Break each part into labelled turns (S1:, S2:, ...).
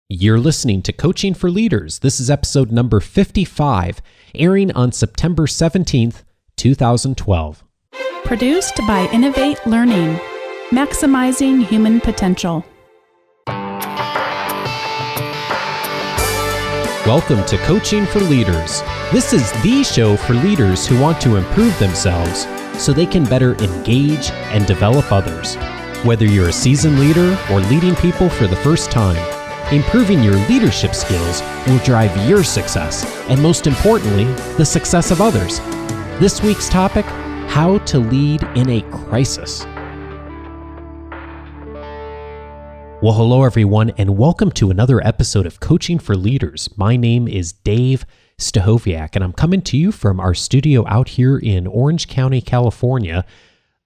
S1: You're listening to Coaching for Leaders. This is episode number 55, airing on September 17th, 2012.
S2: Produced by Innovate Learning, maximizing human potential.
S1: Welcome to Coaching for Leaders. This is the show for leaders who want to improve themselves so they can better engage and develop others. Whether you're a seasoned leader or leading people for the first time, improving your leadership skills will drive your success and, most importantly, the success of others. This week's topic, how to lead in a crisis. Well, hello everyone, and welcome to another episode of Coaching for Leaders. My name is Dave Stachowiak, and I'm coming to you from our studio out here in Orange County, California,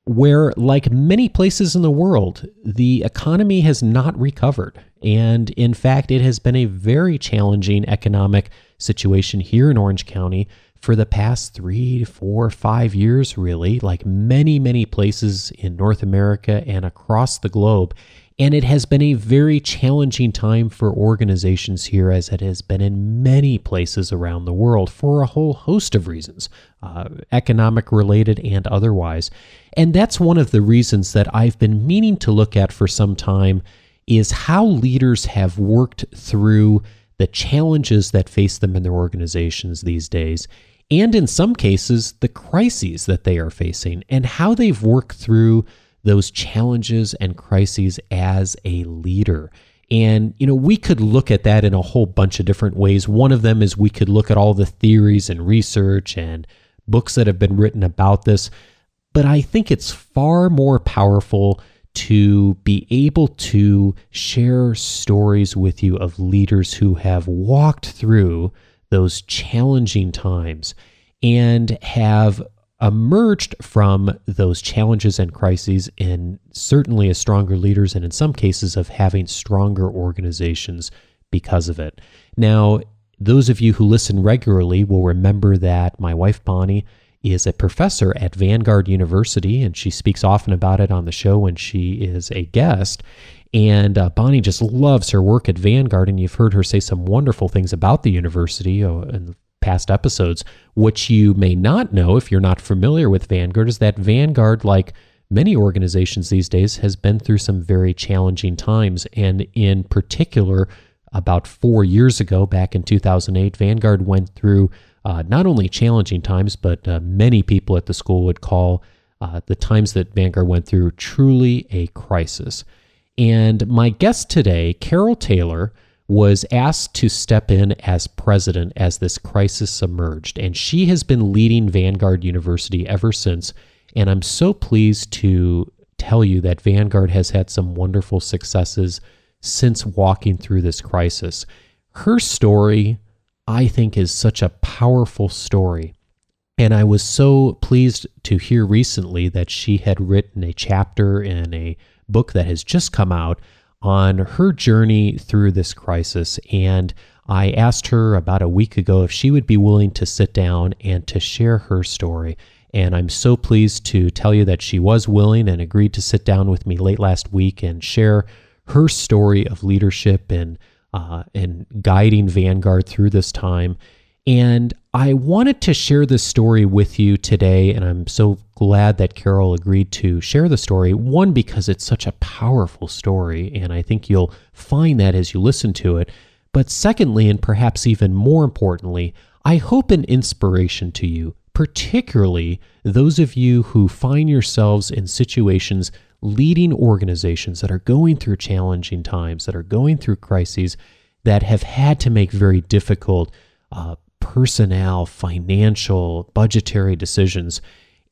S1: where, like many places in the world, the economy has not recovered. And in fact, it has been a very challenging economic situation here in Orange County for the past 3, 4, 5 years, really, like many places in North America and across the globe. And it has been a very challenging time for organizations here, as it has been in many places around the world for a whole host of reasons, economic related and otherwise. And that's one of the reasons that I've been meaning to look at for some time, is how leaders have worked through the challenges that face them in their organizations these days, and in some cases, the crises that they are facing, and how they've worked through those challenges and crises as a leader. And, we could look at that in a whole bunch of different ways. One of them is we could look at all the theories and research and books that have been written about this. But I think it's far more powerful to be able to share stories with you of leaders who have walked through those challenging times and have emerged from those challenges and crises in certainly as stronger leaders, and in some cases of having stronger organizations because of it. Now, those of you who listen regularly will remember that my wife Bonnie is a professor at Vanguard University, and she speaks often about it on the show when she is a guest. And Bonnie just loves her work at Vanguard, and you've heard her say some wonderful things about the university in the past episodes. What you may not know, if you're not familiar with Vanguard, is that Vanguard, like many organizations these days, has been through some very challenging times. And in particular, about 4 years ago, back in 2008, Vanguard went through not only challenging times, but many people at the school would call the times that Vanguard went through truly a crisis. And my guest today, Carol Taylor, was asked to step in as president as this crisis emerged. And she has been leading Vanguard University ever since. And I'm so pleased to tell you that Vanguard has had some wonderful successes since walking through this crisis. Her story, I think, is such a powerful story. And I was so pleased to hear recently that she had written a chapter in a book that has just come out on her journey through this crisis. And I asked her about a week ago if she would be willing to sit down and to share her story. And I'm so pleased to tell you that she was willing and agreed to sit down with me late last week and share her story of leadership and guiding Vanguard through this time. And I wanted to share this story with you today, and I'm so glad that Carol agreed to share the story. One, because it's such a powerful story, and I think you'll find that as you listen to it. But secondly, and perhaps even more importantly, I hope an inspiration to you, particularly those of you who find yourselves in situations leading organizations that are going through challenging times, that are going through crises, that have had to make very difficult personnel, financial, budgetary decisions,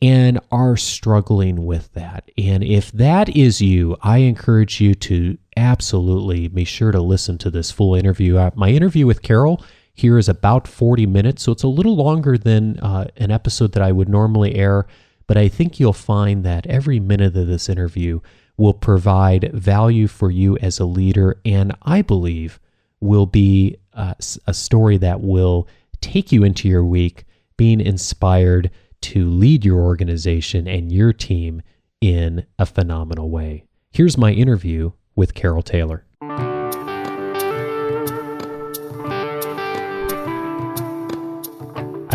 S1: and are struggling with that. And if that is you, I encourage you to absolutely be sure to listen to this full interview. My interview with Carol here is about 40 minutes, so it's a little longer than an episode that I would normally air, but I think you'll find that every minute of this interview will provide value for you as a leader, and I believe will be a story that will take you into your week being inspired to lead your organization and your team in a phenomenal way. Here's my interview with Carol Taylor.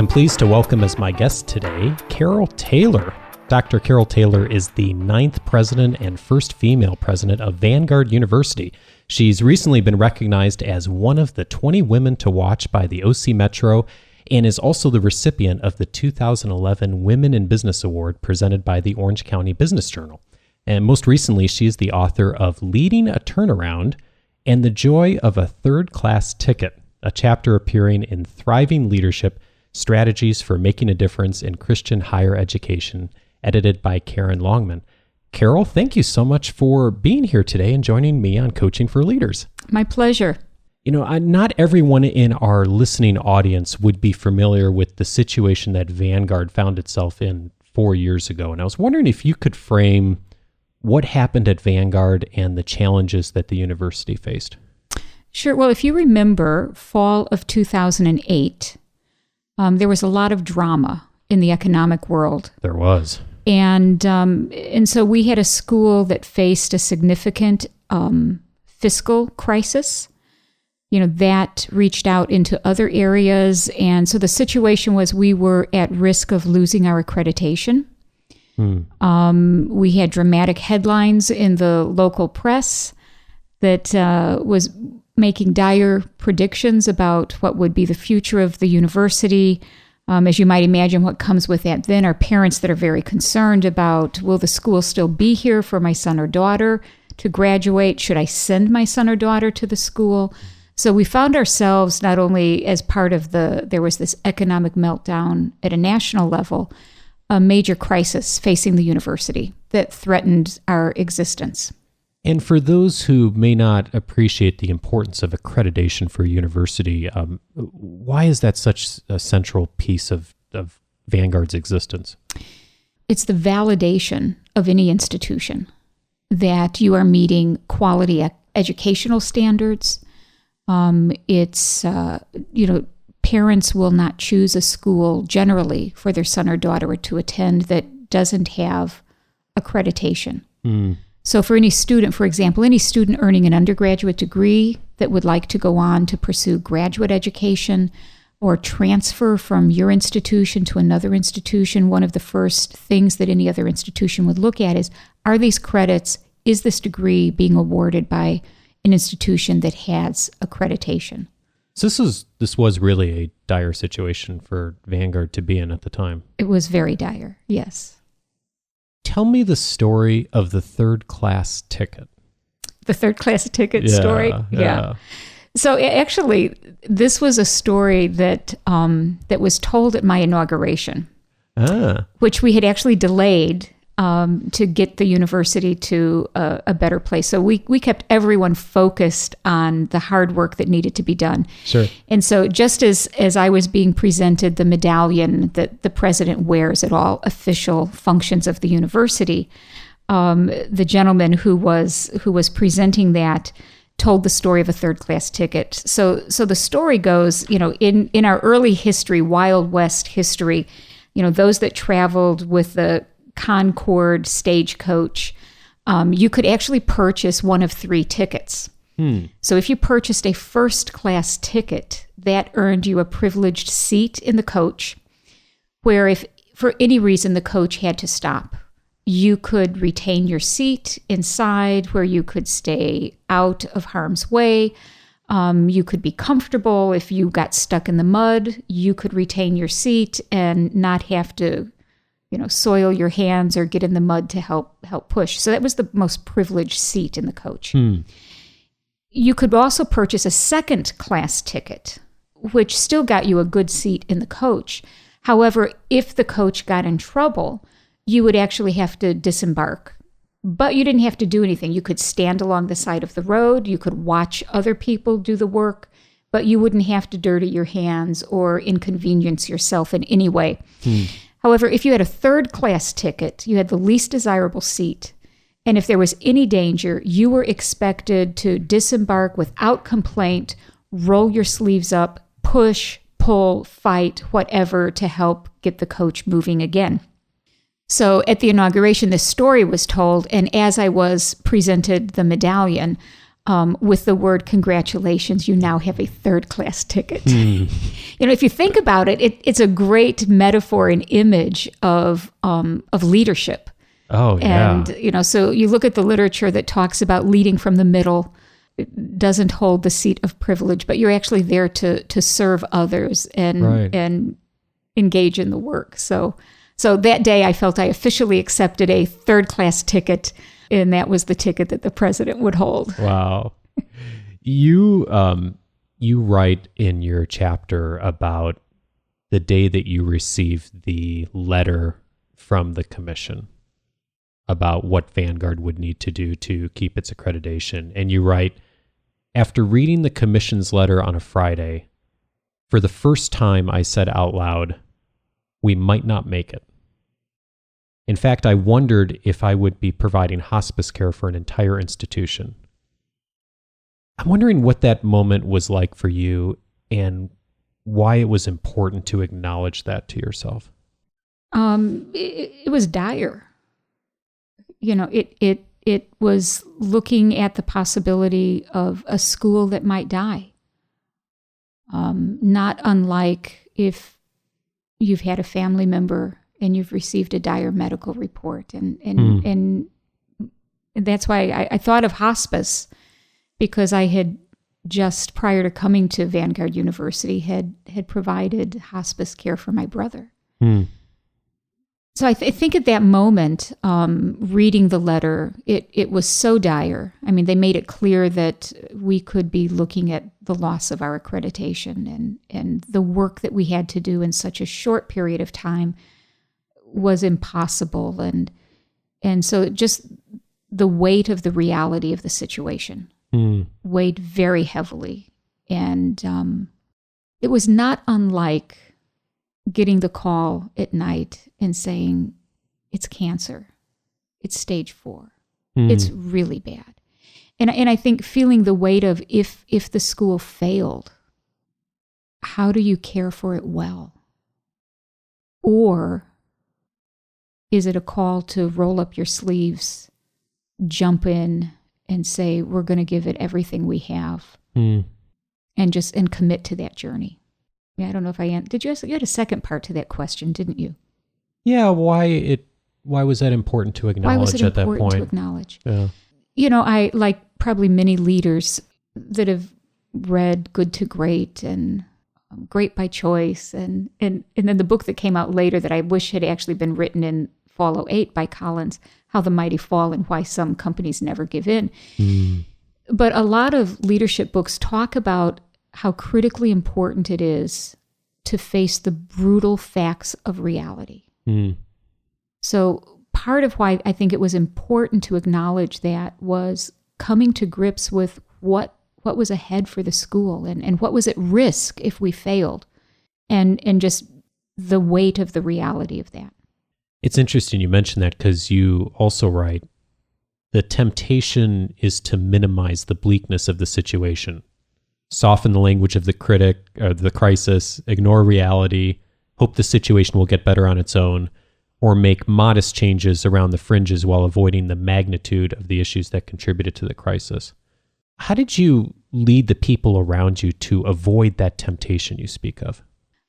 S1: I'm pleased to welcome as my guest today, Carol Taylor. Dr. Carol Taylor is the 9th president and first female president of Vanguard University. She's recently been recognized as one of the 20 women to watch by the OC Metro and is also the recipient of the 2011 Women in Business Award presented by the Orange County Business Journal. And most recently, she is the author of Leading a Turnaround and the Joy of a Third-Class Ticket, a chapter appearing in Thriving Leadership, Strategies for Making a Difference in Christian Higher Education, edited by Karen Longman. Carol, thank you so much for being here today and joining me on Coaching for Leaders.
S3: My pleasure.
S1: You know, not everyone in our listening audience would be familiar with the situation that Vanguard found itself in 4 years ago. And I was wondering if you could frame what happened at Vanguard and the challenges that the university faced.
S3: Sure. Well, if you remember, fall of 2008, there was a lot of drama in the economic world.
S1: There was.
S3: And so we had a school that faced a significant fiscal crisis, that reached out into other areas. And so the situation was we were at risk of losing our accreditation. We had dramatic headlines in the local press that was making dire predictions about what would be the future of the university. As you might imagine, what comes with that then are parents that are very concerned about, will the school still be here for my son or daughter to graduate? Should I send my son or daughter to the school? So we found ourselves not only as part of there was this economic meltdown at a national level, a major crisis facing the university that threatened our existence.
S1: And for those who may not appreciate the importance of accreditation for a university, why is that such a central piece of Vanguard's existence?
S3: It's the validation of any institution that you are meeting quality educational standards. Parents will not choose a school generally for their son or daughter to attend that doesn't have accreditation. So for any student, for example, any student earning an undergraduate degree that would like to go on to pursue graduate education or transfer from your institution to another institution, one of the first things that any other institution would look at is, are these credits, is this degree being awarded by an institution that has accreditation?
S1: So this was really a dire situation for Vanguard to be in at the time.
S3: It was very dire, yes.
S1: Tell me the story of the third-class ticket.
S3: The third-class ticket story? Yeah. So actually, this was a story that was told at my inauguration, which we had actually delayed to get the university to a better place. So we kept everyone focused on the hard work that needed to be done.
S1: Sure.
S3: And so just as I was being presented the medallion that the president wears at all official functions of the university, the gentleman who was presenting that told the story of a third-class ticket. So the story goes, in our early history, Wild West history, those that traveled with the Concord stagecoach, you could actually purchase one of 3 tickets. So if you purchased a first-class ticket, that earned you a privileged seat in the coach, where if for any reason the coach had to stop, you could retain your seat inside where you could stay out of harm's way. You could be comfortable. If you got stuck in the mud, you could retain your seat and not have to soil your hands or get in the mud to help push. So that was the most privileged seat in the coach. You could also purchase a second-class ticket, which still got you a good seat in the coach. However, if the coach got in trouble, you would actually have to disembark. But you didn't have to do anything. You could stand along the side of the road. You could watch other people do the work, but you wouldn't have to dirty your hands or inconvenience yourself in any way. However, if you had a third-class ticket, you had the least desirable seat, and if there was any danger, you were expected to disembark without complaint, roll your sleeves up, push, pull, fight, whatever to help get the coach moving again. So at the inauguration, this story was told, and as I was presented the medallion, with the word congratulations, you now have a third-class ticket. If you think about it, it's a great metaphor and image of leadership.
S1: Oh, yeah.
S3: And, so you look at the literature that talks about leading from the middle. It doesn't hold the seat of privilege, but you're actually there to serve others and engage in the work. So that day I felt I officially accepted a third-class ticket, and that was the ticket that the president would hold.
S1: Wow. You write in your chapter about the day that you received the letter from the commission about what Vanguard would need to do to keep its accreditation. And you write, after reading the commission's letter on a Friday, for the first time I said out loud, we might not make it. In fact, I wondered if I would be providing hospice care for an entire institution. I'm wondering what that moment was like for you and why it was important to acknowledge that to yourself.
S3: It was dire. It was looking at the possibility of a school that might die. Not unlike if you've had a family member and you've received a dire medical report. And that's why I thought of hospice, because I had just prior to coming to Vanguard University had provided hospice care for my brother. So I think at that moment, reading the letter, it was so dire. I mean, they made it clear that we could be looking at the loss of our accreditation, and the work that we had to do in such a short period of time was impossible. And so just the weight of the reality of the situation weighed very heavily. And it was not unlike getting the call at night and saying, it's cancer. It's stage 4. It's really bad. And I think feeling the weight of if the school failed, how do you care for it well? Or is it a call to roll up your sleeves, jump in, and say, we're going to give it everything we have, and commit to that journey? Yeah, I don't know if did you had a second part to that question, didn't you?
S1: Yeah, why was that important to acknowledge at that point?
S3: Why was it important to acknowledge?
S1: Yeah.
S3: I, like probably many leaders that have read Good to Great and Great by Choice, and then the book that came out later that I wish had actually been written in Fall 08 by Collins, How the Mighty Fall and Why Some Companies Never Give In. But a lot of leadership books talk about how critically important it is to face the brutal facts of reality. So part of why I think it was important to acknowledge that was coming to grips with what was ahead for the school and what was at risk if we failed, and just the weight of the reality of that.
S1: It's interesting you mentioned that, because you also write, the temptation is to minimize the bleakness of the situation, soften the language of the critic, or the crisis, ignore reality, hope the situation will get better on its own, or make modest changes around the fringes while avoiding the magnitude of the issues that contributed to the crisis. How did you lead the people around you to avoid that temptation you speak of?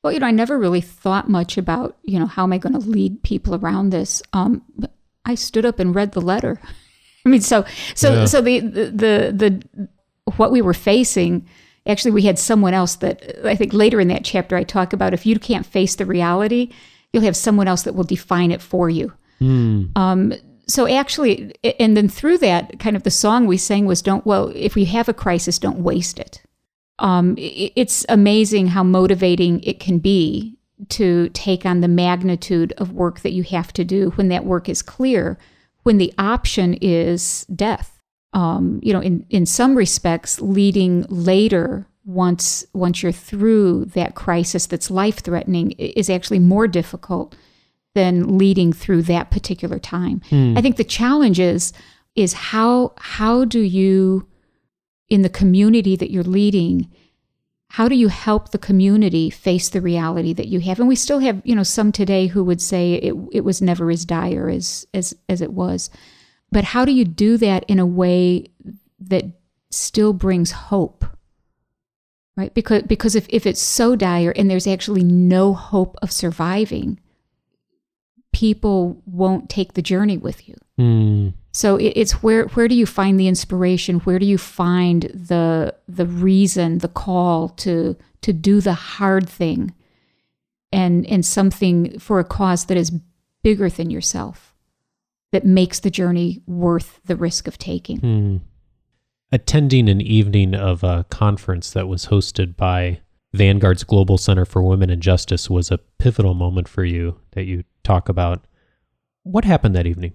S3: Well, I never really thought much about, how am I going to lead people around this? But I stood up and read the letter. I mean, so the what we were facing, actually, we had someone else that I think later in that chapter I talk about, if you can't face the reality, you'll have someone else that will define it for you. So actually, and then through that, kind of the song we sang was, if we have a crisis, don't waste it. It's amazing how motivating it can be to take on the magnitude of work that you have to do when that work is clear, when the option is death. In some respects, leading later, once you're through that crisis that's life-threatening, is actually more difficult than leading through that particular time. I think the challenge is how do you, in the community that you're leading, how do you help the community face the reality that you have? And we still have, some today who would say it was never as dire as it was. But how do you do that in a way that still brings hope, right? Because if it's so dire and there's actually no hope of surviving, people won't take the journey with you. So it's where do you find the inspiration? Where do you find the reason, the call to do the hard thing and something for a cause that is bigger than yourself, that makes the journey worth the risk of taking?
S1: Attending an evening of a conference that was hosted by Vanguard's Global Center for Women and Justice was a pivotal moment for you that you talk about. What happened that evening?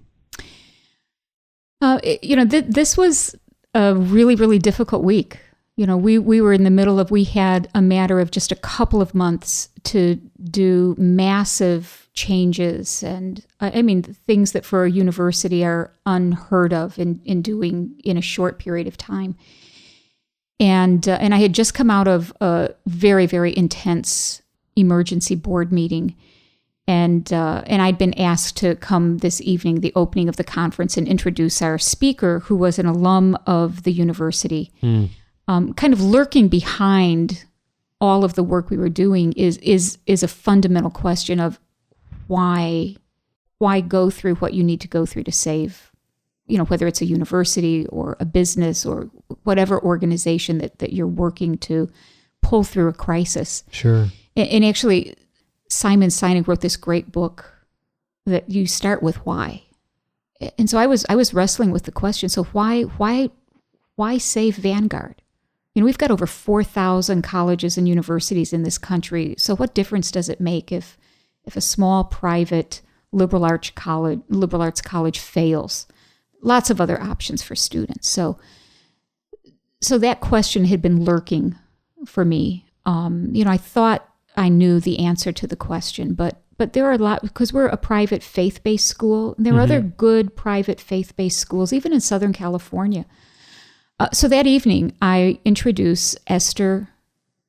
S3: This was a really, really difficult week. We were in the middle of, we had a matter of just a couple of months to do massive changes. And things that for a university are unheard of in doing in a short period of time. And I had just come out of a very, very intense emergency board meeting. And I'd been asked to come this evening, the opening of the conference, and introduce our speaker, who was an alum of the university. Kind of lurking behind all of the work we were doing is a fundamental question of why go through what you need to go through to save, whether it's a university or a business or whatever organization that you're working to pull through a crisis.
S1: Sure.
S3: And actually, Simon Sinek wrote this great book that you start with why. And so I was wrestling with the question, so why save Vanguard? We've got over 4,000 colleges and universities in this country. So what difference does it make if a small private liberal arts college fails? Lots of other options for students. So that question had been lurking for me. I thought I knew the answer to the question, but there are a lot, because we're a private faith-based school. And there are other good private faith-based schools, even in Southern California. So that evening, I introduced Esther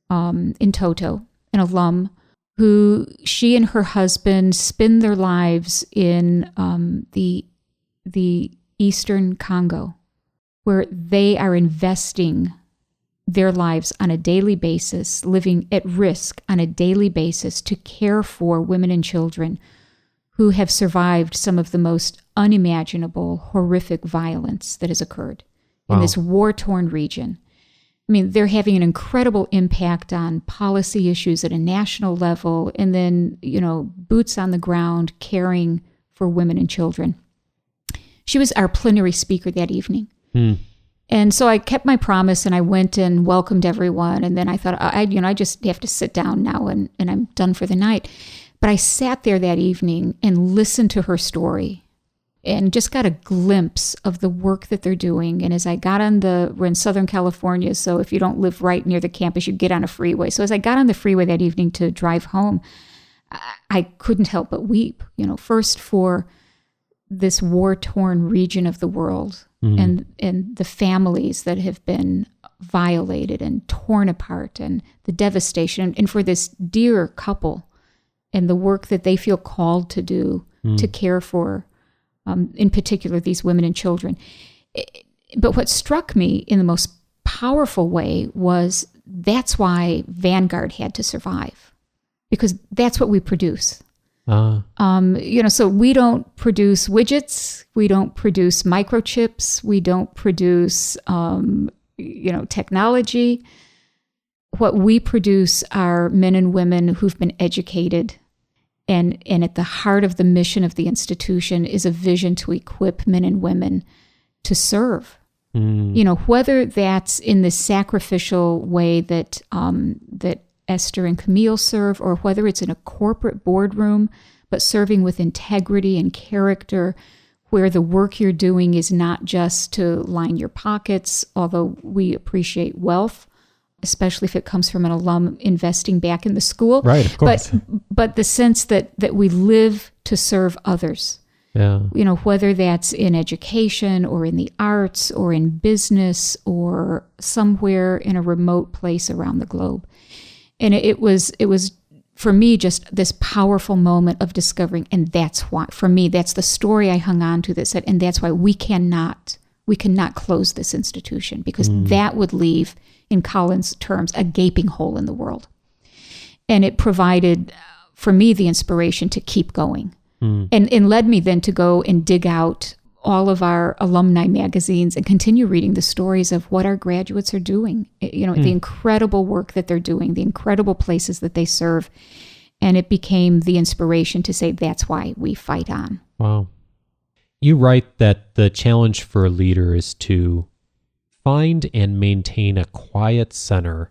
S3: in Toto, an alum, who she and her husband spend their lives in the Eastern Congo, where they are investing their lives on a daily basis, living at risk on a daily basis to care for women and children who have survived some of the most unimaginable, horrific violence that has occurred in this war-torn region. They're having an incredible impact on policy issues at a national level, and then, boots on the ground caring for women and children. She was our plenary speaker that evening. And so I kept my promise and I went and welcomed everyone. And then I thought, I just have to sit down now and I'm done for the night. But I sat there that evening and listened to her story and just got a glimpse of the work that they're doing. And as I got we're in Southern California, so if you don't live right near the campus, you get on a freeway. So as I got on the freeway that evening to drive home, I couldn't help but weep, first for this war-torn region of the world and the families that have been violated and torn apart and the devastation, and for this dear couple and the work that they feel called to do to care for, in particular, these women and children. But what struck me in the most powerful way was that's why Vanguard had to survive, because that's what we produce. So we don't produce widgets, we don't produce microchips, we don't produce, technology. What we produce are men and women who've been educated, and at the heart of the mission of the institution is a vision to equip men and women to serve. Whether that's in the sacrificial way that Esther and Camille serve, or whether it's in a corporate boardroom, but serving with integrity and character, where the work you're doing is not just to line your pockets, although we appreciate wealth, especially if it comes from an alum investing back in the school.
S1: Right, of course.
S3: But the sense that we live to serve others.
S1: Yeah.
S3: Whether that's in education or in the arts or in business or somewhere in a remote place around the globe. And it was for me just this powerful moment of discovering, and that's why, for me, that's the story I hung on to that said, and that's why we cannot We cannot close this institution, because that would leave, in Collins' terms, a gaping hole in the world. And it provided, for me, the inspiration to keep going. And led me then to go and dig out all of our alumni magazines and continue reading the stories of what our graduates are doing, the incredible work that they're doing, the incredible places that they serve. And it became the inspiration to say, that's why we fight on.
S1: Wow. You write that the challenge for a leader is to find and maintain a quiet center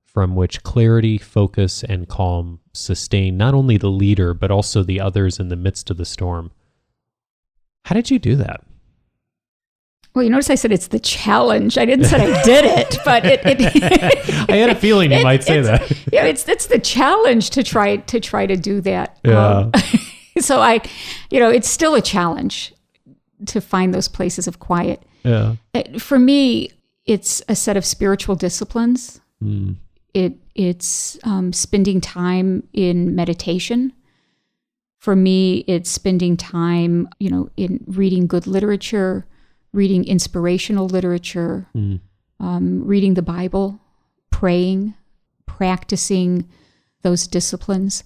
S1: from which clarity, focus, and calm sustain not only the leader, but also the others in the midst of the storm. How did you do that?
S3: Well, you notice I said it's the challenge. I didn't say I did it, but it
S1: I had a feeling you might say that.
S3: Yeah, it's the challenge to try to do that.
S1: Yeah.
S3: So it's still a challenge to find those places of quiet.
S1: Yeah.
S3: For me, it's a set of spiritual disciplines. It's spending time in meditation. For me, it's spending time, in reading good literature, reading inspirational literature, reading the Bible, praying, practicing those disciplines.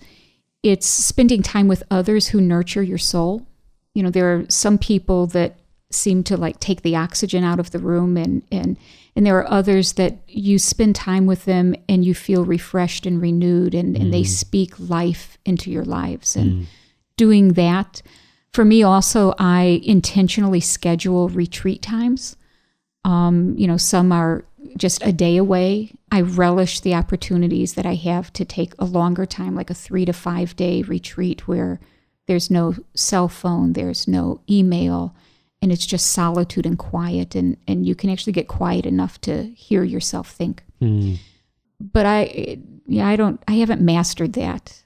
S3: It's spending time with others who nurture your soul. There are some people that seem to take the oxygen out of the room, and there are others that you spend time with them and you feel refreshed and renewed, and they speak life into your lives. And doing that, for me also, I intentionally schedule retreat times. Some are just a day away. I relish the opportunities that I have to take a longer time, like a 3 to 5 day retreat where there's no cell phone, there's no email, and it's just solitude and quiet, and you can actually get quiet enough to hear yourself think. But I haven't mastered that.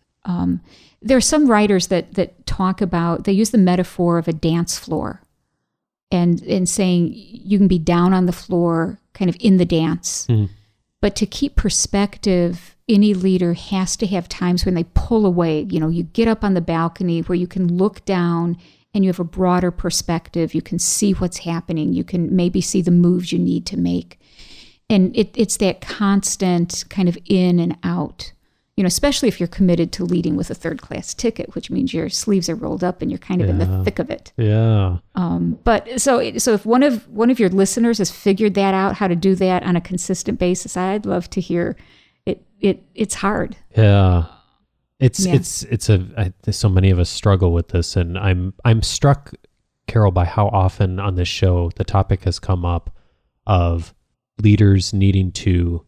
S3: There are some writers that talk about, they use the metaphor of a dance floor, and saying you can be down on the floor, kind of in the dance. But to keep perspective, any leader has to have times when they pull away. You get up on the balcony where you can look down and you have a broader perspective. You can see what's happening. You can maybe see the moves you need to make. And it's that constant kind of in and out, especially if you're committed to leading with a third-class ticket, which means your sleeves are rolled up and you're kind of in the thick of it.
S1: Yeah.
S3: But so if one of your listeners has figured that out, how to do that on a consistent basis, I'd love to hear it. It's hard.
S1: Yeah. So many of us struggle with this, and I'm struck, Carol, by how often on this show the topic has come up of leaders needing to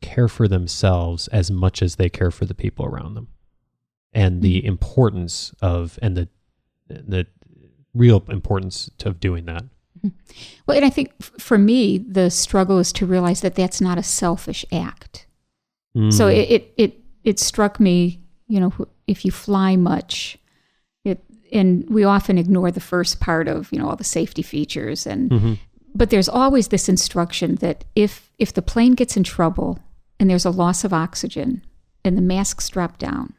S1: care for themselves as much as they care for the people around them, and the importance of, and the real importance of doing that.
S3: Well, and I think for me, the struggle is to realize that that's not a selfish act. So it struck me, if you fly much, and we often ignore the first part of, all the safety features, but there's always this instruction that if the plane gets in trouble and there's a loss of oxygen and the masks drop down,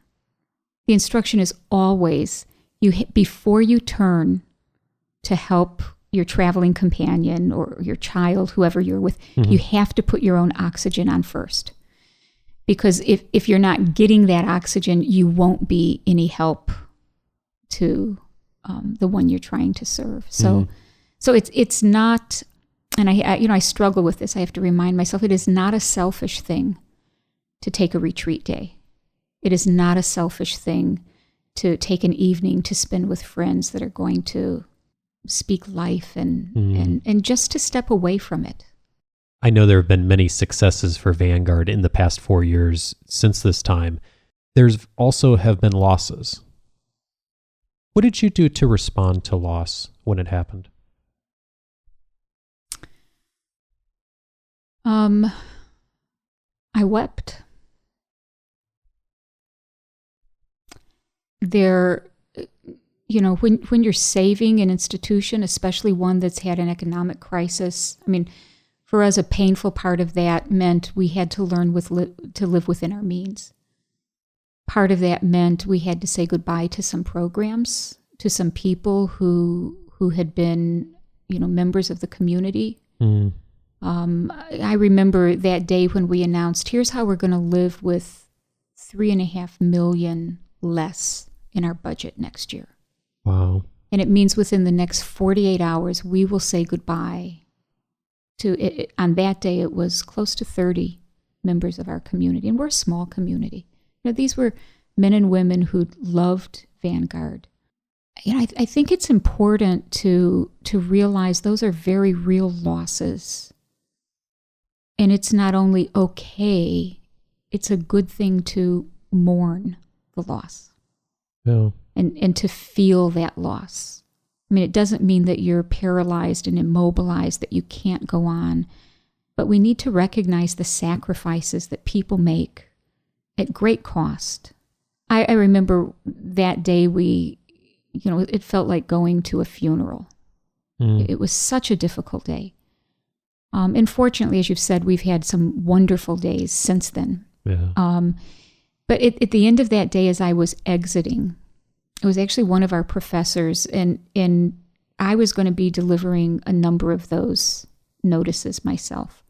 S3: the instruction is always, before you turn to help your traveling companion or your child, whoever you're with, you have to put your own oxygen on first. Because if you're not getting that oxygen, you won't be any help to the one you're trying to serve. So it's not, and I struggle with this. I have to remind myself, it is not a selfish thing to take a retreat day. It is not a selfish thing to take an evening to spend with friends that are going to speak life and just to step away from it.
S1: I know there have been many successes for Vanguard in the past 4 years since this time. There's also have been losses. What did you do to respond to loss when it happened?
S3: I wept. When you're saving an institution, especially one that's had an economic crisis, for us, a painful part of that meant we had to learn to live within our means. Part of that meant we had to say goodbye to some programs, to some people who had been members of the community.
S1: Mm.
S3: I remember that day when we announced, here's how we're going to live with $3.5 million less in our budget next year.
S1: Wow.
S3: And it means within the next 48 hours, we will say goodbye to it. On that day, it was close to 30 members of our community. And we're a small community. These were men and women who loved Vanguard. I think it's important to realize those are very real losses. And it's not only okay, it's a good thing to mourn the loss.
S1: Yeah.
S3: And to feel that loss. I mean, it doesn't mean that you're paralyzed and immobilized, that you can't go on. But we need to recognize the sacrifices that people make at great cost. I remember that day it felt like going to a funeral.
S1: Mm.
S3: It was such a difficult day. And fortunately, as you've said, we've had some wonderful days since then.
S1: Yeah.
S3: But at the end of that day, as I was exiting, it was actually one of our professors, and I was going to be delivering a number of those notices myself.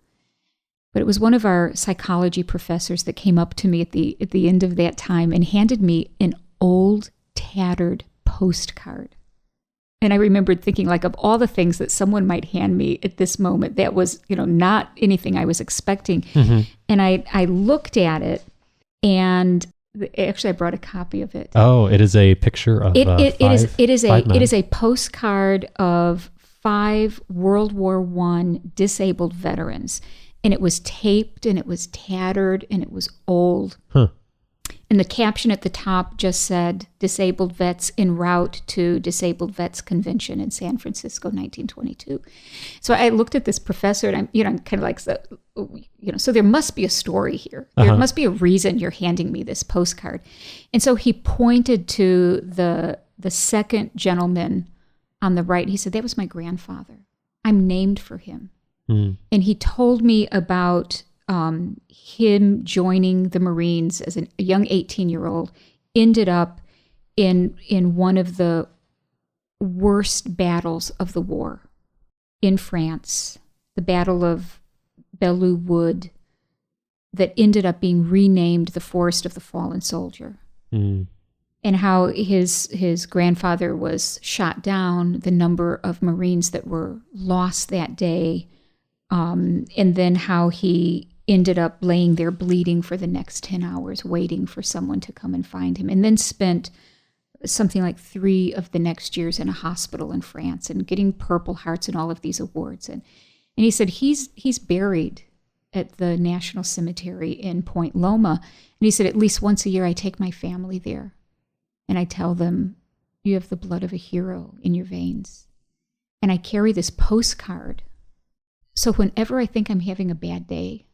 S3: But it was one of our psychology professors that came up to me at the end of that time and handed me an old, tattered postcard. And I remembered thinking, like, of all the things that someone might hand me at this moment, that was, not anything I was expecting.
S1: Mm-hmm.
S3: And I looked at it, and actually I brought a copy of it.
S1: Oh, it is a picture of
S3: it is
S1: men.
S3: a postcard of 5 World War I disabled veterans. And it was taped, and it was tattered, and it was old.
S1: Huh.
S3: And the caption at the top just said, "Disabled Vets en route to Disabled Vets Convention in San Francisco, 1922. So I looked at this professor, and I'm kind of like, so there must be a story here. There must be a reason you're handing me this postcard. And so he pointed to the second gentleman on the right. He said, that was my grandfather. I'm named for him. Mm. And he told me about him joining the Marines as a young 18-year-old, ended up in one of the worst battles of the war in France, the Battle of Belleau Wood, that ended up being renamed the Forest of the Fallen Soldier. Mm. And how his grandfather was shot down, the number of Marines that were lost that day, and then how he ended up laying there bleeding for the next 10 hours, waiting for someone to come and find him, and then spent something like 3 of the next years in a hospital in France and getting Purple Hearts and all of these awards. And he said he's buried at the National Cemetery in Point Loma. And he said, at least once a year, I take my family there. And I tell them, you have the blood of a hero in your veins. And I carry this postcard. So whenever I think I'm having a bad day,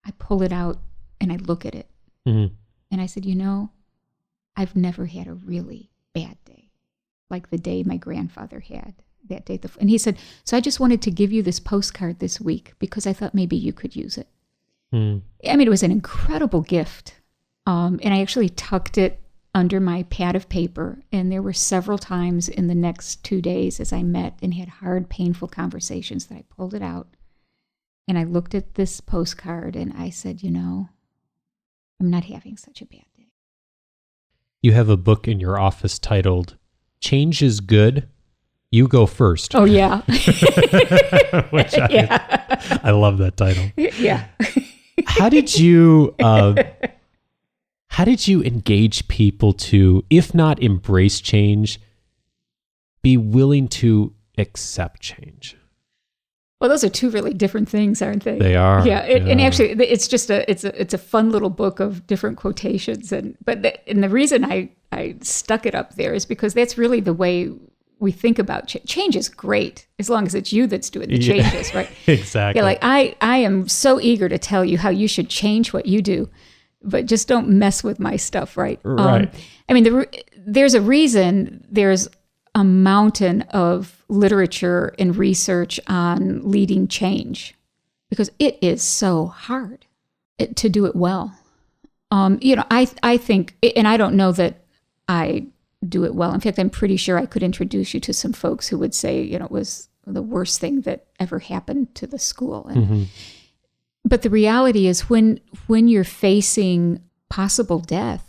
S3: I pull it out and I look at it. Mm-hmm. And I said, I've never had a really bad day, like the day my grandfather had that day. And he said, so I just wanted to give you this postcard this week because I thought maybe you could use it. Mm. I mean, it was an incredible gift. And I actually tucked it under my pad of paper. And there were several times in the next 2 days as I met and had hard, painful conversations that I pulled it out. And I looked at this postcard and I said, I'm not having such a bad day.
S1: You have a book in your office titled, Change is Good, You Go First.
S3: Oh, yeah.
S1: Which I love that title.
S3: Yeah.
S1: How did you engage people to, if not embrace change, be willing to accept change?
S3: Well, those are 2 really different things, aren't they?
S1: They are.
S3: Yeah, and actually, it's just it's a fun little book of different quotations, and the reason I stuck it up there is because that's really the way we think about change. Change is great as long as it's you that's doing the changes, right?
S1: Exactly.
S3: Yeah, like I am so eager to tell you how you should change what you do, but just don't mess with my stuff, right?
S1: Right.
S3: I mean, there's a reason there's a mountain of literature and research on leading change, because it is so hard to do it well. I think, and I don't know that I do it well. In fact, I'm pretty sure I could introduce you to some folks who would say, it was the worst thing that ever happened to the school. And, but the reality is when you're facing possible death,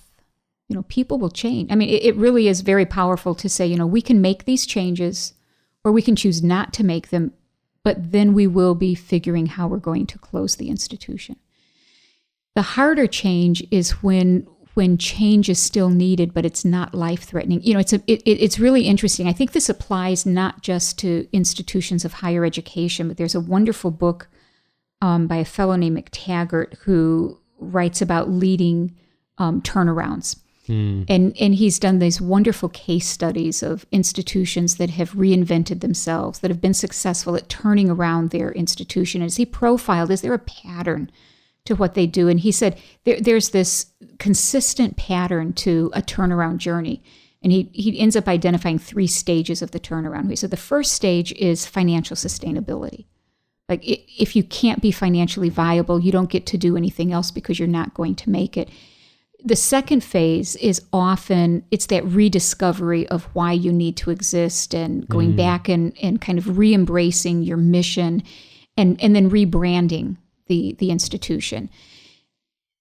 S3: people will change. I mean, it really is very powerful to say, we can make these changes or we can choose not to make them, but then we will be figuring how we're going to close the institution. The harder change is when change is still needed, but it's not life-threatening. It's really interesting. I think this applies not just to institutions of higher education, but there's a wonderful book by a fellow named McTaggart who writes about leading turnarounds. And he's done these wonderful case studies of institutions that have reinvented themselves, that have been successful at turning around their institution. And as he profiled, is there a pattern to what they do? And he said there's this consistent pattern to a turnaround journey. And he ends up identifying 3 stages of the turnaround. He said the first stage is financial sustainability. Like if you can't be financially viable, you don't get to do anything else because you're not going to make it. The second phase is often, it's that rediscovery of why you need to exist and going back and kind of re-embracing your mission and then rebranding the institution.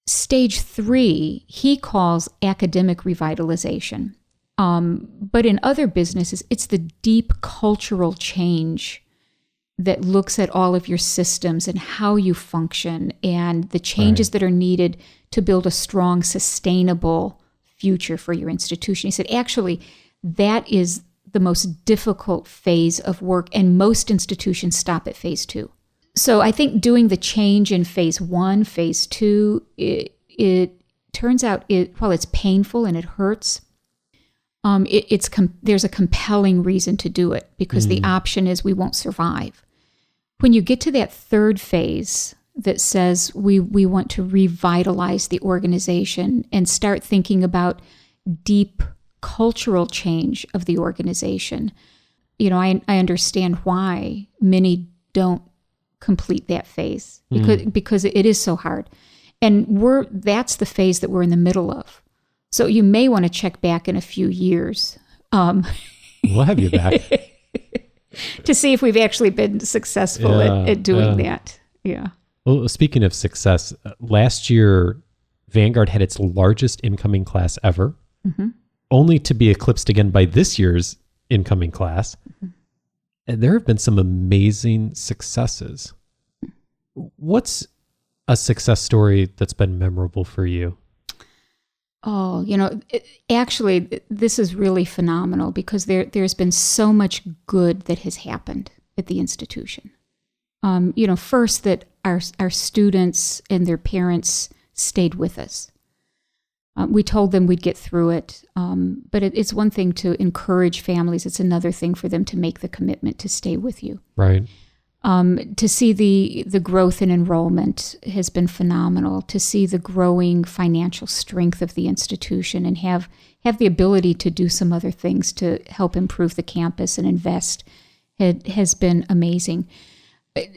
S3: Stage 3, he calls academic revitalization. But in other businesses, it's the deep cultural change that looks at all of your systems and how you function and the changes that are needed to build a strong, sustainable future for your institution. He said, actually, that is the most difficult phase of work, and most institutions stop at phase 2. So I think doing the change in phase 1, phase 2, it turns out, while it's painful and it hurts, there's a compelling reason to do it because the option is we won't survive. When you get to that third phase that says we want to revitalize the organization and start thinking about deep cultural change of the organization, I understand why many don't complete that phase because it is so hard. And that's the phase that we're in the middle of. So you may want to check back in a few years.
S1: We'll have you back.
S3: To see if we've actually been successful at doing that. Yeah.
S1: Well, speaking of success, last year, Vanguard had its largest incoming class ever, only to be eclipsed again by this year's incoming class. And there have been some amazing successes. What's a success story that's been memorable for you?
S3: Oh, actually, this is really phenomenal because there's been so much good that has happened at the institution. First that our students and their parents stayed with us. We told them we'd get through it, but it's one thing to encourage families. It's another thing for them to make the commitment to stay with you.
S1: Right.
S3: To see the growth in enrollment has been phenomenal. To see the growing financial strength of the institution and have the ability to do some other things to help improve the campus and invest has been amazing.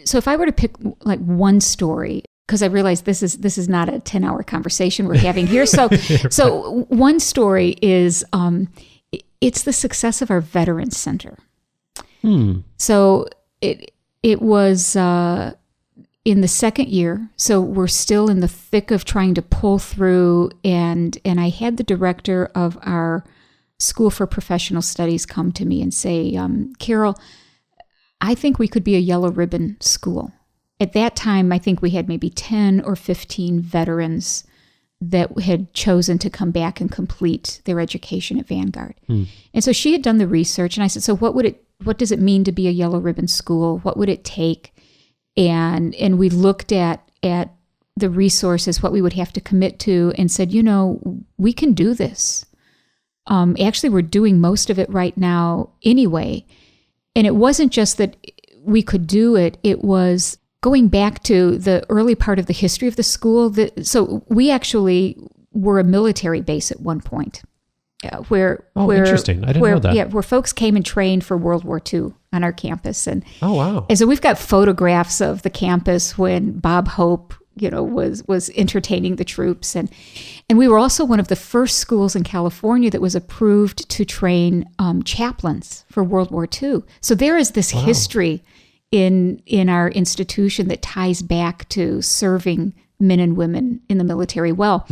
S3: So if I were to pick like one story, because I realize this is not a 10-hour conversation we're having here. So one story is it's the success of our Veterans Center. So it was in the second year, so we're still in the thick of trying to pull through, and I had the director of our School for Professional Studies come to me and say, Carol, I think we could be a yellow ribbon school. At that time, I think we had maybe 10 or 15 veterans that had chosen to come back and complete their education at Vanguard. And so she had done the research, and I said, so what does it mean to be a yellow ribbon school? What would it take? And we looked at the resources, what we would have to commit to, and said, we can do this. Actually, we're doing most of it right now anyway. And it wasn't just that we could do it. It was going back to the early part of the history of the school. So we actually were a military base at one point. Where
S1: interesting. I didn't know that.
S3: Yeah, where folks came and trained for World War II on our campus. And
S1: oh, wow.
S3: And so we've got photographs of the campus when Bob Hope, was entertaining the troops. And we were also one of the first schools in California that was approved to train chaplains for World War II. So there is this history in our institution that ties back to serving men and women in the military well.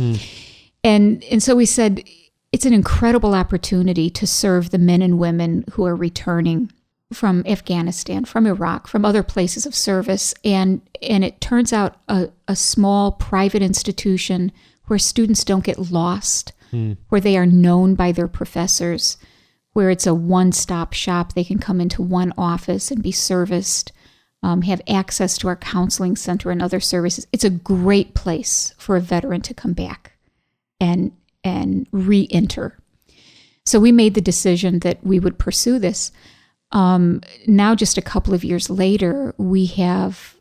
S3: And so we said, it's an incredible opportunity to serve the men and women who are returning from Afghanistan, from Iraq, from other places of service. And it turns out a small private institution where students don't get lost, where they are known by their professors, where it's a one-stop shop. They can come into one office and be serviced, have access to our counseling center and other services. It's a great place for a veteran to come back and re-enter. So we made the decision that we would pursue this. Now, just a couple of years later, we have,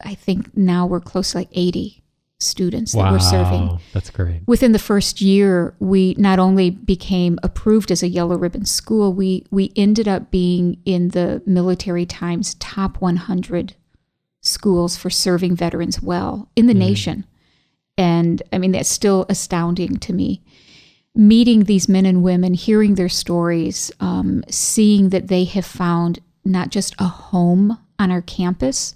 S3: I think now we're close to like 80 students that we're serving.
S1: Wow, that's great.
S3: Within the first year, we not only became approved as a yellow ribbon school, we ended up being in the Military Times top 100 schools for serving veterans well in the nation. And I mean, that's still astounding to me. Meeting these men and women, hearing their stories, seeing that they have found not just a home on our campus,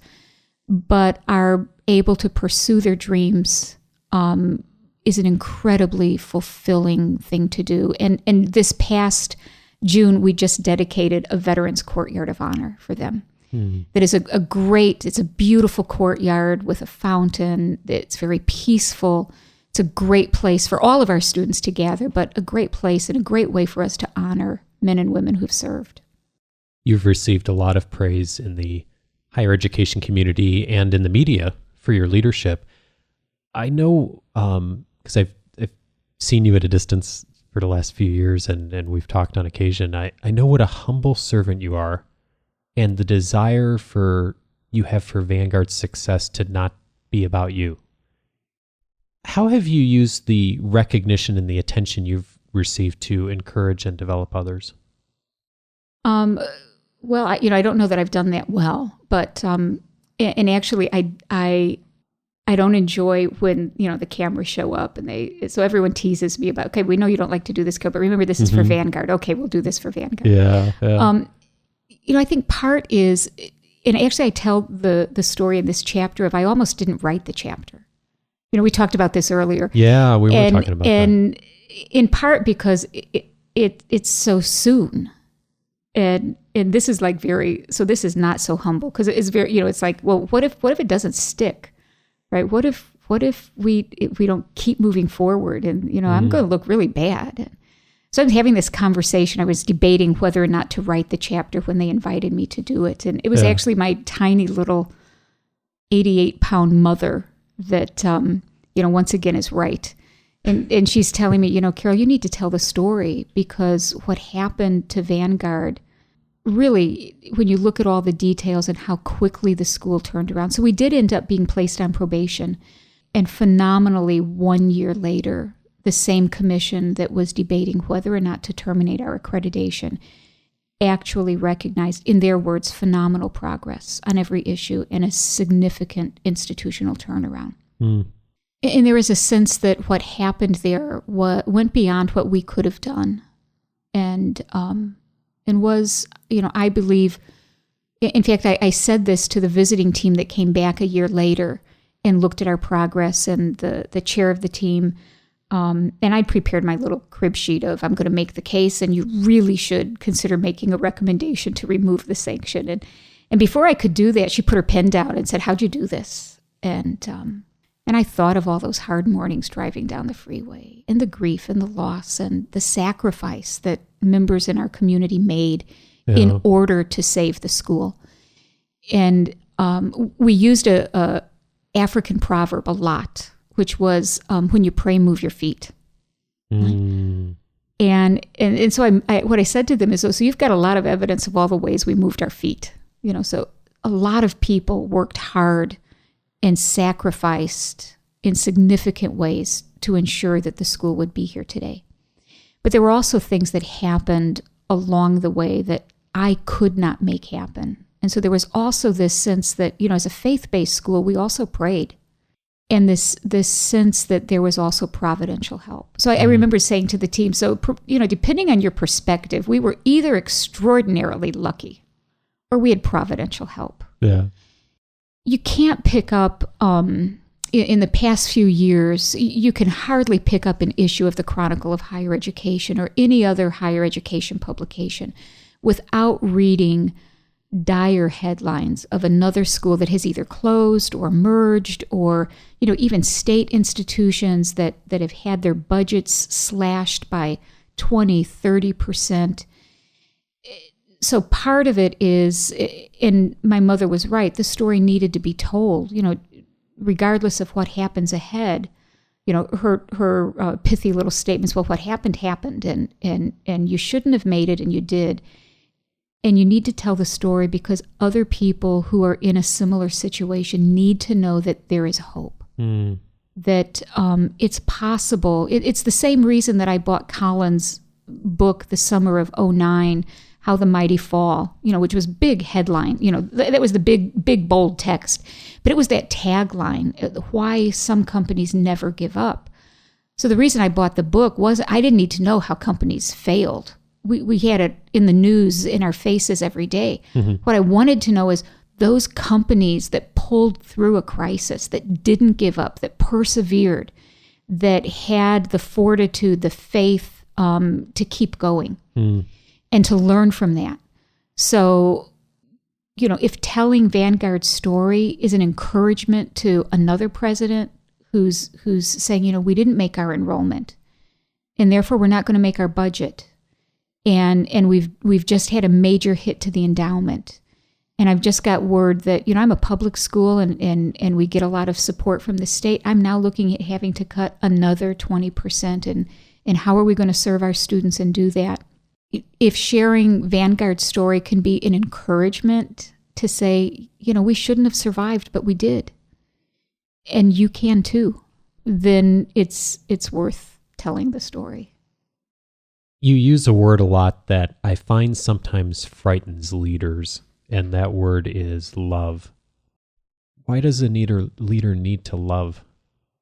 S3: but are able to pursue their dreams is an incredibly fulfilling thing to do. And this past June, we just dedicated a Veterans Courtyard of Honor for them. That is it's a beautiful courtyard with a fountain. It's very peaceful. It's a great place for all of our students to gather, but a great place and a great way for us to honor men and women who've served.
S1: You've received a lot of praise in the higher education community and in the media for your leadership. I know, because I've seen you at a distance for the last few years and we've talked on occasion, I know what a humble servant you are and the desire you have for Vanguard's success to not be about you. How have you used the recognition and the attention you've received to encourage and develop others?
S3: Well, I don't know that I've done that well, but and actually, I don't enjoy when the cameras show up and so everyone teases me about, okay, we know you don't like to do this, but remember this is for Vanguard. Okay, we'll do this for Vanguard.
S1: Yeah.
S3: I think part is, and actually I tell the story in this chapter of I almost didn't write the chapter. We talked about this earlier.
S1: Yeah, we were talking about that. And
S3: in part because it's so soon. And this is like so this is not so humble because it's very, it's like, well, what if it doesn't stick, right? What if we don't keep moving forward and, I'm going to look really bad. So I was having this conversation. I was debating whether or not to write the chapter when they invited me to do it. And it was actually my tiny little 88-pound mother that, once again is right. And she's telling me, Carol, you need to tell the story because what happened to Vanguard, really, when you look at all the details and how quickly the school turned around. So we did end up being placed on probation. And phenomenally, 1 year later, the same commission that was debating whether or not to terminate our accreditation actually recognized, in their words, phenomenal progress on every issue and a significant institutional turnaround. And there is a sense that what happened there went beyond what we could have done, and was, I believe. In fact, I said this to the visiting team that came back a year later and looked at our progress, and the chair of the team. And I'd prepared my little crib sheet of, I'm going to make the case, and you really should consider making a recommendation to remove the sanction. And before I could do that, she put her pen down and said, how'd you do this? And I thought of all those hard mornings driving down the freeway and the grief and the loss and the sacrifice that members in our community made in order to save the school. And we used a African proverb a lot, which was, when you pray, move your feet. And so what I said to them is, so you've got a lot of evidence of all the ways we moved our feet. So a lot of people worked hard and sacrificed in significant ways to ensure that the school would be here today. But there were also things that happened along the way that I could not make happen. And so there was also this sense that, as a faith-based school, we also prayed. and this sense that there was also providential help. So I remember saying to the team, so, depending on your perspective, we were either extraordinarily lucky or we had providential help.
S1: Yeah.
S3: You can't pick up, in the past few years, you can hardly pick up an issue of the Chronicle of Higher Education or any other higher education publication without reading dire headlines of another school that has either closed or merged, or even state institutions that have had their budgets slashed by 20-30%. So part of it is, and my mother was right, the story needed to be told, regardless of what happens ahead. Her pithy little statements, well, what happened, and you shouldn't have made it, and you did. And you need to tell the story because other people who are in a similar situation need to know that there is hope, that it's possible. It's the same reason that I bought Colin's book, The Summer of '09, How the Mighty Fall, which was big headline. That was the big, bold text. But it was that tagline, why some companies never give up. So the reason I bought the book was I didn't need to know how companies failed. We had it in the news in our faces every day. What I wanted to know is those companies that pulled through a crisis, that didn't give up, that persevered, that had the fortitude, the faith to keep going and to learn from that. So, if telling Vanguard's story is an encouragement to another president who's saying, we didn't make our enrollment, and therefore we're not going to make our budget. And we've just had a major hit to the endowment. And I've just got word that, I'm a public school and we get a lot of support from the state. I'm now looking at having to cut another 20%. And how are we going to serve our students and do that? If sharing Vanguard's story can be an encouragement to say, we shouldn't have survived, but we did. And you can too. Then it's worth telling the story.
S1: You use a word a lot that I find sometimes frightens leaders, and that word is love. Why does a leader need to love?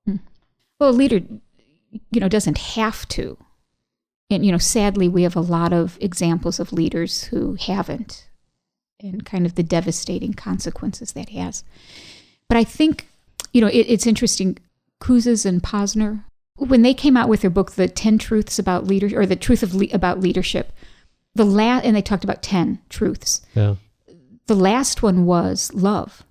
S3: Well, a leader, doesn't have to. And, sadly, we have a lot of examples of leaders who haven't, and kind of the devastating consequences that has. But I think, it's interesting. Kouzes and Posner, when they came out with their book, The 10 Truths About Leadership, or The Truth about Leadership, and they talked about 10 truths.
S1: Yeah.
S3: The last one was love.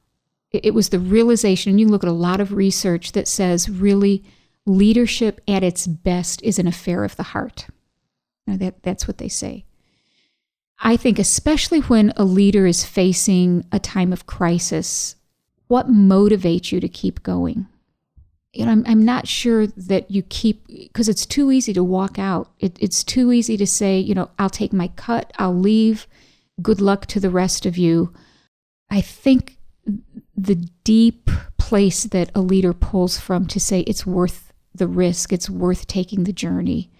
S3: It was the realization, and you look at a lot of research that says really leadership at its best is an affair of the heart. That's what they say. I think especially when a leader is facing a time of crisis, what motivates you to keep going? I'm not sure that you keep, because it's too easy to walk out. It's too easy to say, I'll take my cut, I'll leave, good luck to the rest of you. I think the deep place that a leader pulls from to say it's worth the risk, it's worth taking the journey,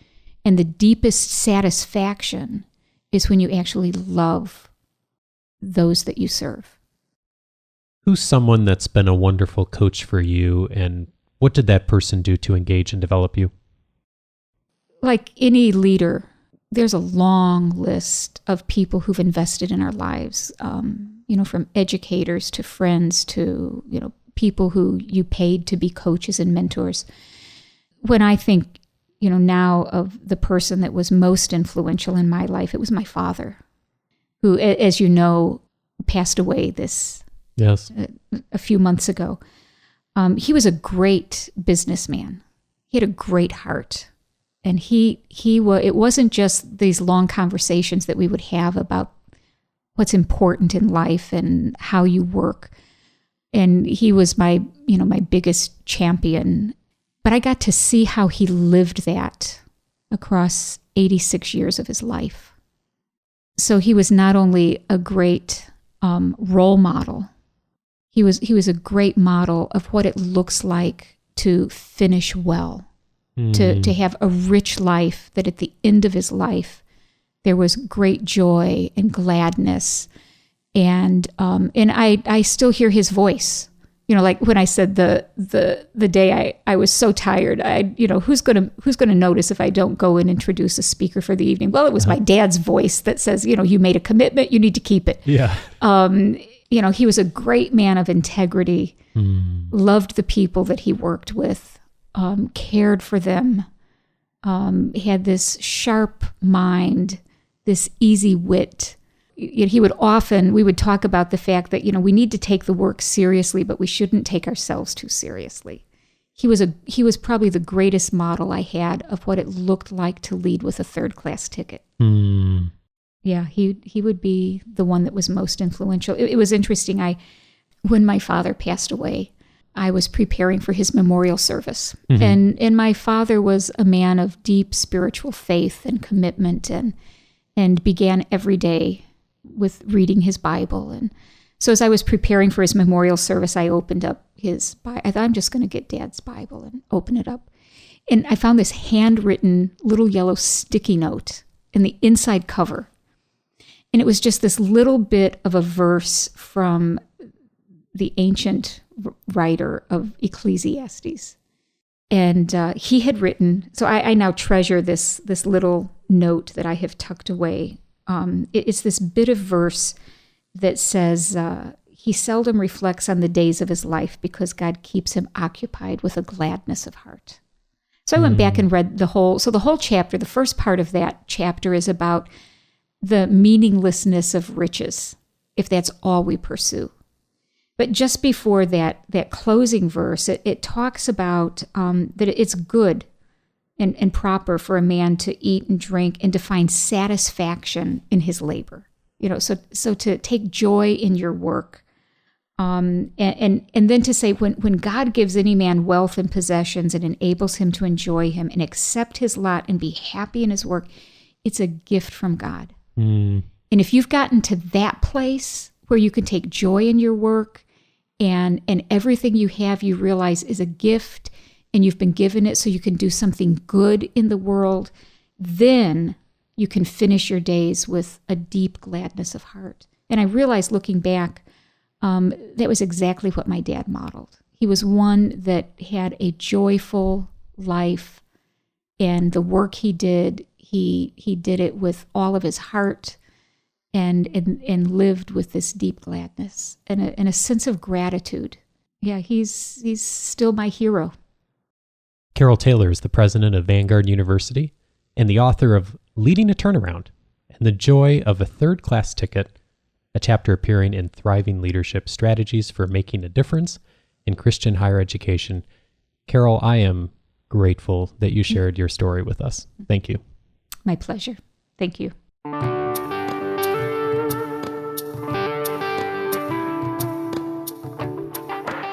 S3: and the deepest satisfaction is when you actually love those that you serve.
S1: Who's someone that's been a wonderful coach for you, and what did that person do to engage and develop you? Like any leader, there's a long list of people who've invested in our lives, from educators to friends to, people who you paid to be coaches and mentors. When I think, now of the person that was most influential in my life, it was my father, who, as you know, passed away a few months ago. He was a great businessman. He had a great heart. And it wasn't just these long conversations that we would have about what's important in life and how you work. And he was my biggest champion. But I got to see how he lived that across 86 years of his life. So he was not only a great role model, he was a great model of what it looks like to finish well, to have a rich life, that at the end of his life, there was great joy and gladness. And I still hear his voice
S3: like when I said the day I was so tired, who's gonna notice if I don't go and introduce a speaker for the evening? Well, it was my dad's voice that says, you made a commitment, you need to keep it.
S1: Yeah.
S3: He was a great man of integrity, loved the people that he worked with, cared for them, had this sharp mind, this easy wit. We would talk about the fact that, we need to take the work seriously, but we shouldn't take ourselves too seriously. He was probably the greatest model I had of what it looked like to lead with a third-class ticket. Yeah, he would be the one that was most influential. It was interesting. When my father passed away, I was preparing for his memorial service. And my father was a man of deep spiritual faith and commitment and began every day with reading his Bible. And so as I was preparing for his memorial service, I opened up his Bible. I thought, I'm just going to get Dad's Bible and open it up. And I found this handwritten little yellow sticky note in the inside cover. And it was just this little bit of a verse from the ancient writer of Ecclesiastes. And he had written, so I now treasure this little note that I have tucked away. It's this bit of verse that says, he seldom reflects on the days of his life because God keeps him occupied with a gladness of heart. So I went back and read the whole chapter. The first part of that chapter is about the meaninglessness of riches, if that's all we pursue. But just before that closing verse, it talks about that it's good and proper for a man to eat and drink and to find satisfaction in his labor. So to take joy in your work. And then to say when God gives any man wealth and possessions and enables him to enjoy him and accept his lot and be happy in his work, it's a gift from God. And if you've gotten to that place where you can take joy in your work and everything you have you realize is a gift and you've been given it so you can do something good in the world, then you can finish your days with a deep gladness of heart. And I realized looking back, that was exactly what my dad modeled. He was one that had a joyful life, and the work he did, he did it with all of his heart and lived with this deep gladness and a sense of gratitude. Yeah, he's still my hero.
S1: Carol Taylor is the president of Vanguard University and the author of Leading a Turnaround and the Joy of a Third-Class Ticket, a chapter appearing in Thriving Leadership Strategies for Making a Difference in Christian Higher Education. Carol, I am grateful that you shared your story with us. Thank you.
S3: My pleasure. Thank you.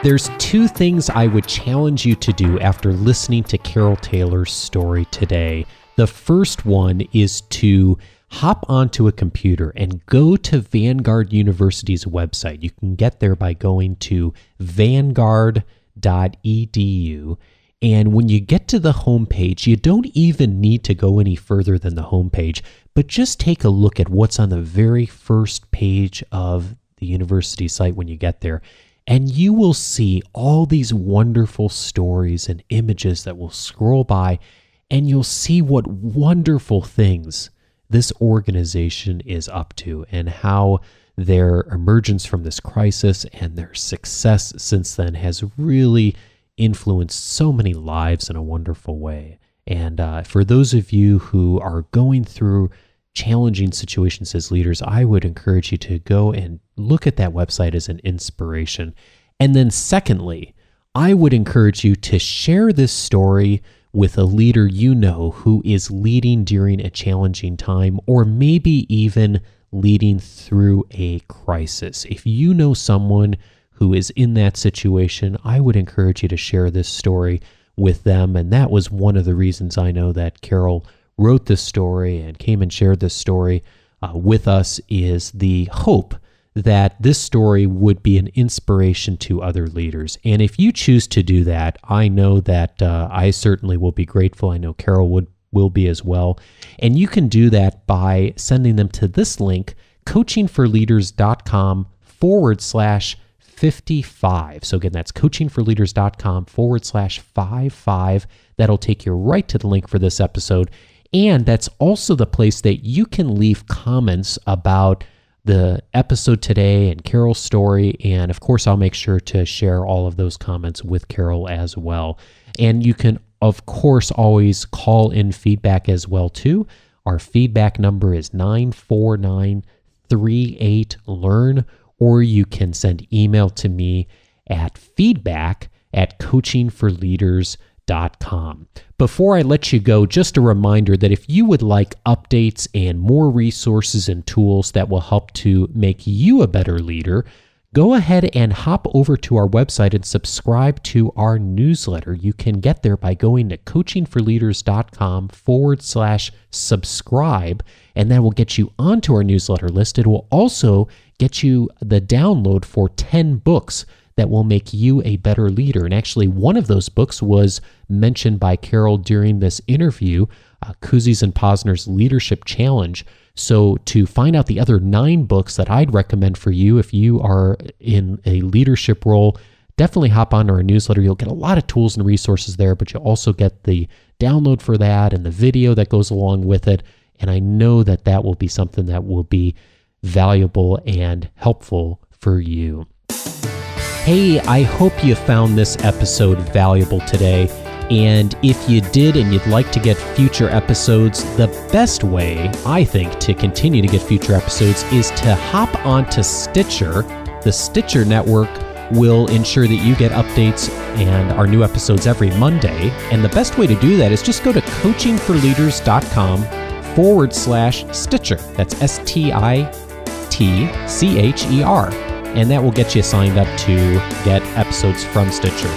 S1: There's two things I would challenge you to do after listening to Carol Taylor's story today. The first one is to hop onto a computer and go to Vanguard University's website. You can get there by going to vanguard.edu. And when you get to the homepage, you don't even need to go any further than the homepage, but just take a look at what's on the very first page of the university site when you get there. And you will see all these wonderful stories and images that will scroll by, and you'll see what wonderful things this organization is up to and how their emergence from this crisis and their success since then has really influenced so many lives in a wonderful way. And for those of you who are going through challenging situations as leaders, I would encourage you to go and look at that website as an inspiration. And then secondly, I would encourage you to share this story with a leader you know who is leading during a challenging time, or maybe even leading through a crisis. If you know someone who is in that situation, I would encourage you to share this story with them. And that was one of the reasons I know that Carol wrote this story and came and shared this story with us, is the hope that this story would be an inspiration to other leaders. And if you choose to do that, I know that I certainly will be grateful. I know Carol will be as well. And you can do that by sending them to this link, coachingforleaders.com/50 55. So again, that's coachingforleaders.com/55. That'll take you right to the link for this episode. And that's also the place that you can leave comments about the episode today and Carol's story. And of course, I'll make sure to share all of those comments with Carol as well. And you can, of course, always call in feedback as well, too. Our feedback number is 94938-LEARN, or you can send email to me at feedback@coachingforleaders.com. Before I let you go, just a reminder that if you would like updates and more resources and tools that will help to make you a better leader, go ahead and hop over to our website and subscribe to our newsletter. You can get there by going to coachingforleaders.com/subscribe, and that will get you onto our newsletter list. It will also get you the download for 10 books that will make you a better leader. And actually, one of those books was mentioned by Carol during this interview, Kuzi's and Posner's Leadership Challenge. So to find out the other 9 books that I'd recommend for you if you are in a leadership role, definitely hop on our newsletter. You'll get a lot of tools and resources there, but you'll also get the download for that and the video that goes along with it. And I know that that will be something that will be valuable and helpful for you. Hey, I hope you found this episode valuable today. And if you did and you'd like to get future episodes, the best way, I think, to continue to get future episodes is to hop onto Stitcher. The Stitcher network will ensure that you get updates and our new episodes every Monday. And the best way to do that is just go to coachingforleaders.com/Stitcher. That's STITCHER. And that will get you signed up to get episodes from Stitcher.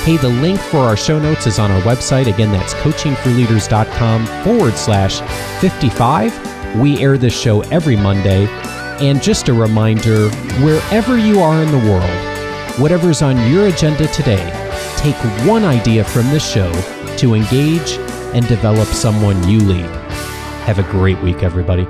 S1: Hey, the link for our show notes is on our website. Again, that's coachingforleaders.com/55. We air this show every Monday. And just a reminder, wherever you are in the world, whatever's on your agenda today, take one idea from this show to engage and develop someone you lead. Have a great week, everybody.